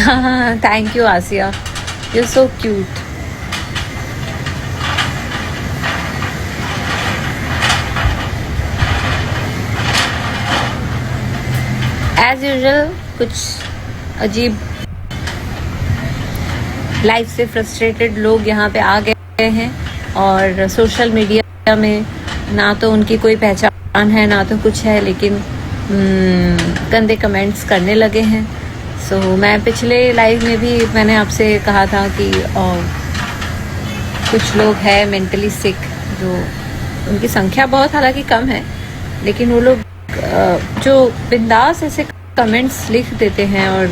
Thank you, Asia. You're so cute. As usual, कुछ अजीब life से फ्रस्ट्रेटेड लोग यहाँ पे आ गए हैं और सोशल मीडिया में ना तो उनकी कोई पहचान है ना तो कुछ है, लेकिन गंदे कमेंट्स करने लगे हैं। सो मैं पिछले लाइव में भी मैंने आपसे कहा था कि कुछ लोग हैं मेंटली सिक, जो उनकी संख्या बहुत हालांकि कम है, लेकिन वो लोग जो बिंदास ऐसे कमेंट्स लिख देते हैं और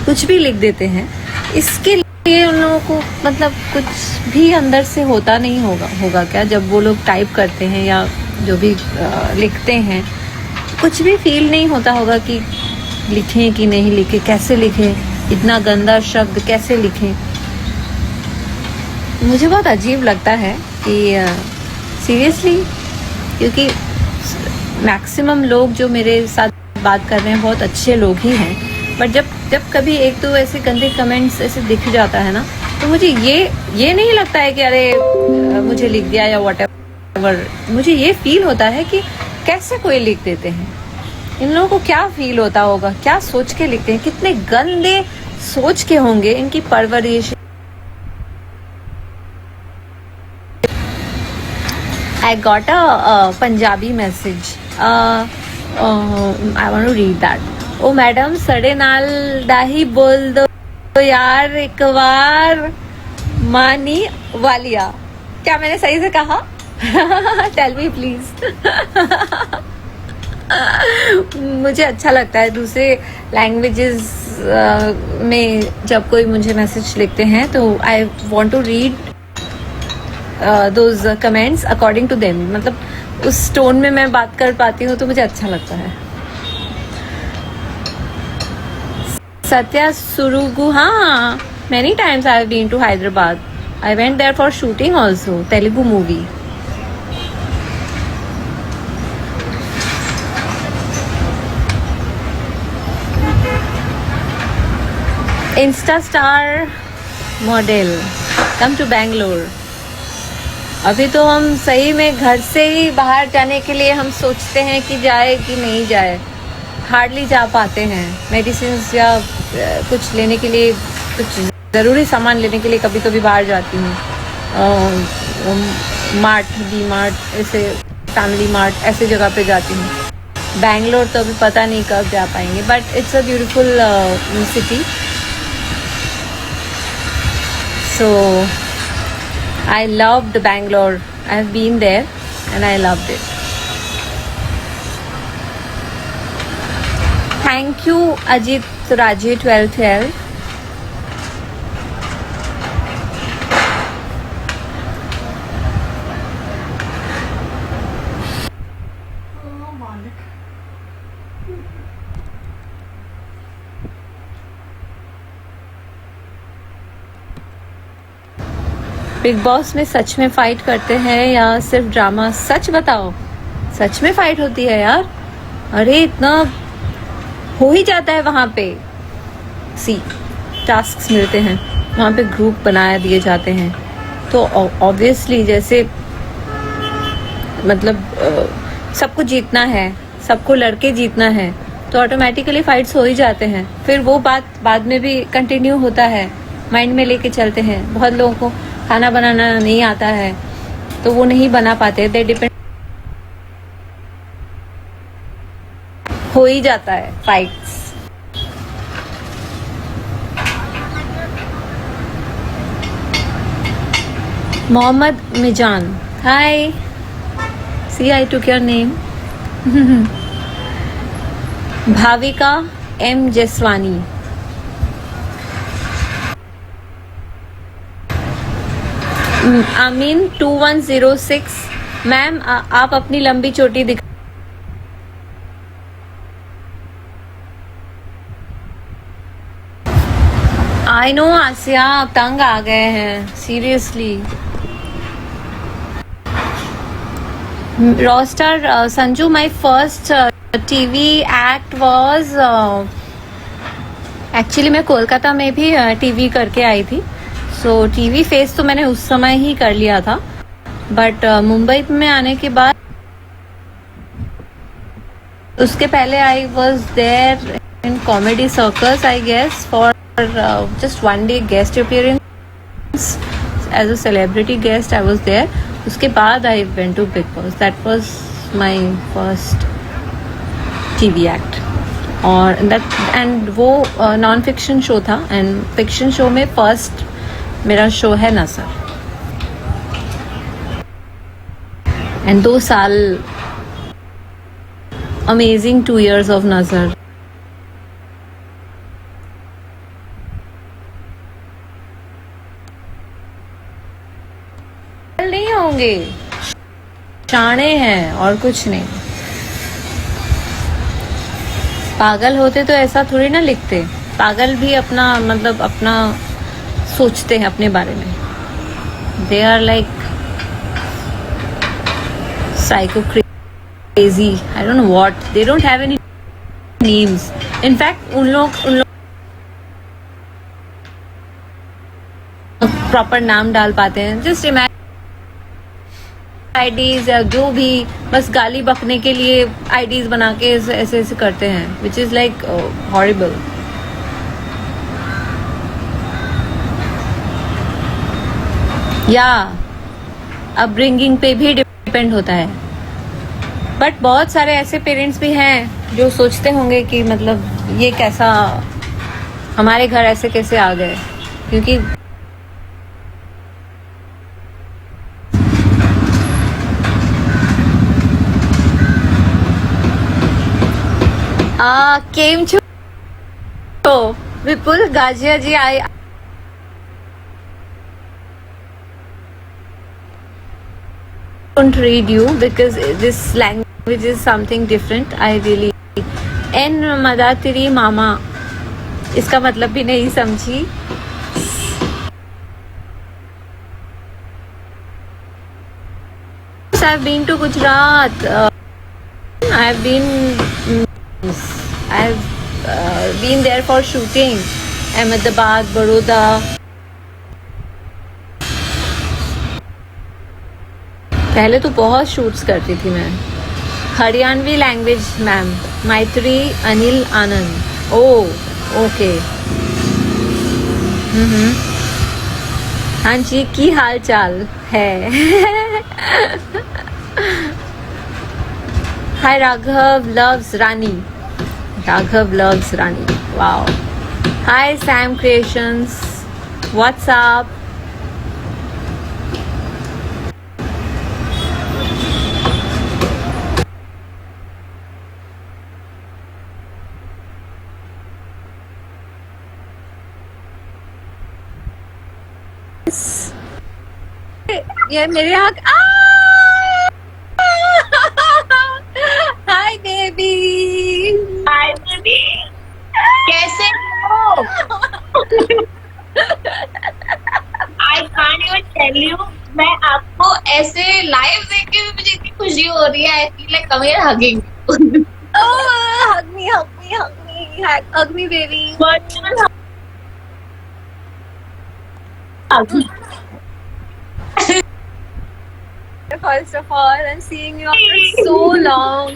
कुछ भी लिख देते हैं, इसके लिए उन लोगों को मतलब कुछ भी अंदर से होता नहीं होगा क्या? जब वो लोग टाइप करते हैं या जो भी लिखते हैं, कुछ भी फील नहीं होता होगा कि लिखें कि नहीं लिखें, कैसे लिखें, इतना गंदा शब्द कैसे लिखें। मुझे बहुत अजीब लगता है कि सीरियसली, क्योंकि मैक्सिमम लोग जो मेरे साथ बात कर रहे हैं बहुत अच्छे लोग ही हैं, बट जब कभी एक तो ऐसे गंदे कमेंट्स ऐसे दिख जाता है ना, तो मुझे ये नहीं लगता है कि अरे मुझे लिख दिया या व्हाटएवर। मुझे ये फील होता है कि कैसे कोई लिख देते हैं, इन लोगों को क्या फील होता होगा, क्या सोच के लिखते हैं, कितने गंदे सोच के होंगे इनकी परवरिश। I got a Punjabi message. I want to read that. ओ मैडम सड़े नाल दाही बोल दो यार एक बार, मानी वालिया। क्या मैंने सही से कहा? Tell me please. मुझे अच्छा लगता है दूसरे लैंग्वेजेस में जब कोई मुझे मैसेज लिखते हैं, तो I want to read those comments according to them. मतलब उस टोन में मैं बात कर पाती हूँ तो मुझे अच्छा लगता है। सत्या सुरुगु, हाँ, many times I have been to Hyderabad. I went there for shooting also, Telugu movie. Insta star model, come to Bangalore. अभी तो हम सही में घर से ही बाहर जाने के लिए हम सोचते हैं कि जाए कि नहीं जाए, हार्डली जा पाते हैं। मेडिसिन या कुछ लेने के लिए, कुछ ज़रूरी सामान लेने के लिए कभी कभी बाहर जाती हूँ, मार्ट, डी मार्ट, ऐसे फैमिली मार्ट, ऐसे जगह पे जाती हूँ। बैंगलोर तो अभी पता नहीं कब जा पाएंगे, but it's a beautiful city. So I loved Bangalore. I have been there and I loved it. Thank you Ajit Raji 1212. Big boss में सच में फाइट करते हैं या सिर्फ ड्रामा? सच बताओ, सच में फाइट होती है यार? अरे इतना हो ही जाता है वहाँ पे। टास्क्स मिलते हैं वहाँ पे, ग्रुप बनाया दिए जाते हैं, तो ऑब्वियसली जैसे मतलब सबको जीतना है, सबको लड़के जीतना है, तो ऑटोमेटिकली फाइट्स हो ही जाते हैं। फिर वो बात बाद में भी कंटिन्यू होता है, माइंड में लेके चलते हैं। बहुत लोगों को खाना बनाना नहीं आता है तो वो नहीं बना पाते, दे डिपेंड, हो ही जाता है fights. Mohammad Mizan, hi, see I took your name. Bhavika M Jaswani, आमीन 2106, मैम आप अपनी लंबी चोटी दिखा। आई नो आसिया, आप तंग आ गए हैं seriously. Roaster Sanju, my first TV act was actually मैं कोलकाता में भी टीवी करके आई थी, सो टीवी फेस तो मैंने उस समय ही कर लिया था, बट मुंबई में आने के बाद उसके पहले I was there in Comedy Circus I guess for just 1 day guest appearance as a celebrity guest I was there. उसके बाद I went to Bigg Boss. That was my first TV act. और and वो non fiction show था, and fiction show में first मेरा show है Nazar. And 2 साल amazing 2 years of नज़र. नहीं होंगे, शाणे हैं और कुछ नहीं. पागल होते तो ऐसा थोड़ी ना लिखते. पागल भी अपना मतलब अपना सोचते हैं अपने बारे में. They are like psycho crazy, I don't know what. They don't have any names. In fact उन लोग प्रॉपर नाम डाल पाते हैं. जस्ट इमेजिन आईडीज या जो भी बस गाली बकने के लिए आईडीज बना के ऐसे ऐसे करते हैं, विच इज लाइक हॉरिबल. या अपब्रिंगिंग पे भी डिपेंड होता है. बट बहुत सारे ऐसे पेरेंट्स भी हैं जो सोचते होंगे कि मतलब ये कैसा, हमारे घर ऐसे कैसे आ गए. क्योंकि केम छो विपुल गाजिया जी. आई don't read you because this language is something different. I really एन मदातिरी मामा, इसका मतलब भी नहीं समझी. I've been to Gujarat. I've been there for shooting. Ahmedabad, Baroda. पहले तो बहुत शूट्स करती थी मैं. हरियाणवी लैंग्वेज मैम, मैत्री अनिल आनंद. ओ ओके. हाँ जी, की हाल चाल है. Hi Raghav loves Rani. Raghav loves Rani, wow. Hi Sam creations, what's up. ये मेरे यहाँ हाय बेबी. हाय बेबी, कैसे हो? I can't even tell you. मैं आपको ऐसे लाइव देख के भी मुझे इतनी खुशी हो रही है. I feel like come here hugging. hug me baby. Virtual hug. First of all, I'm seeing you after so long.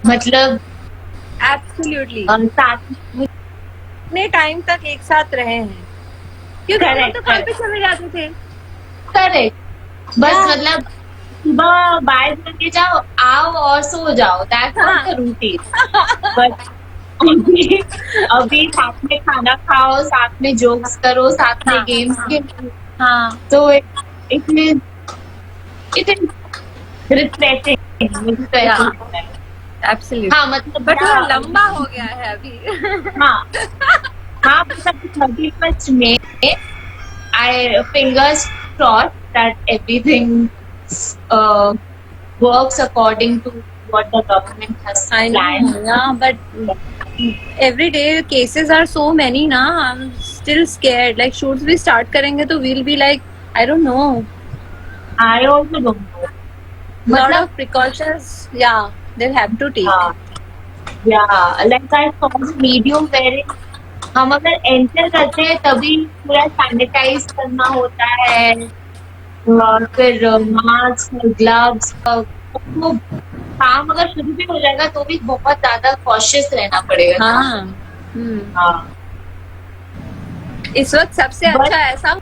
मतलब Absolutely. साथ इतने टाइम तक एक साथ रहे हैं. क्योंकि हम तो काम पे चले जाते थे. करेक्ट. बस मतलब सुबह बाय करके जाओ, आओ और सो जाओ. That's the routine. बट अभी साथ में खाना खाओ, साथ में जोक्स करो, साथ में गेम्स खेलो. हाँ, तो इट इज रिफ्रेशिंग. मुझे तो ऐसा लगता है. absolutely. हाँ मतलब बट वो लंबा हो गया है अभी. हाँ मतलब 31st May I fingers crossed that everything works according to what the government has I know, planned. yeah, but every day cases are so many ना. I'm still scared. Like shoots भी start करेंगे तो we'll be like I don't know. I also don't know. lot मतलब of precautions, yeah, they'll have to take. हाँ, या like I saw video wearing, हम अगर enter करते हैं तभी पूरा सैनिटाइज करना होता है, और फिर मास्क, ग्लव्स, तो काम अगर शुरू भी हो जाएगा तो भी बहुत ज्यादा कॉशियस रहना पड़ेगा। हाँ। हाँ इस वक्त सबसे बट अच्छा ऐसा